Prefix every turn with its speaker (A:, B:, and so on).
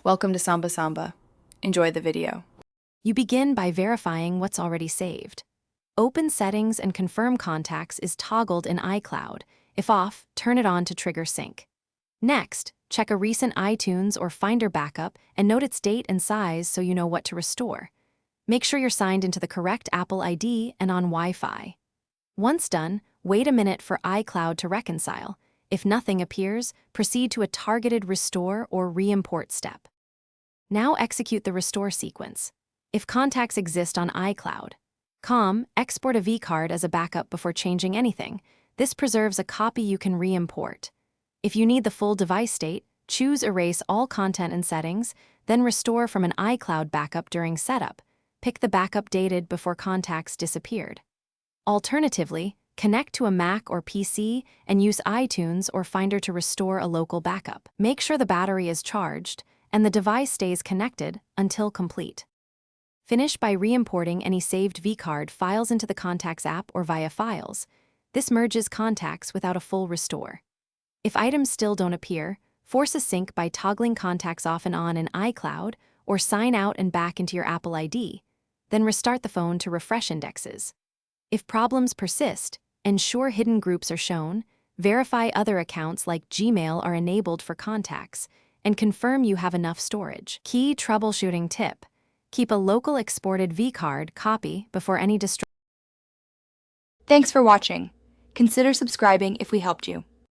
A: Welcome to Samba Samba. Enjoy the video.
B: You begin by verifying what's already saved. Open Settings and Confirm Contacts is toggled in iCloud. If off, turn it on to trigger sync. Next, check a recent iTunes or Finder backup and note its date and size so you know what to restore. Make sure you're signed into the correct Apple ID and on Wi-Fi. Once done, wait a minute for iCloud to reconcile. If nothing appears, proceed to a targeted restore or re-import step. Now execute the restore sequence. If contacts exist on iCloud, export a vCard as a backup before changing anything. This preserves a copy you can re-import. If you need the full device state, choose Erase all content and settings, then restore from an iCloud backup during setup. Pick the backup dated before contacts disappeared. Alternatively, connect to a Mac or PC and use iTunes or Finder to restore a local backup. Make sure the battery is charged and the device stays connected until complete. Finish by re-importing any saved vCard files into the Contacts app or via Files. This merges contacts without a full restore. If items still don't appear, force a sync by toggling contacts off and on in iCloud or sign out and back into your Apple ID. Then restart the phone to refresh indexes. If problems persist, ensure hidden groups are shown, verify other accounts like Gmail are enabled for contacts, and confirm you have enough storage. Key troubleshooting tip: keep a local exported vCard copy before any
C: Thanks for watching. Consider subscribing if we helped you.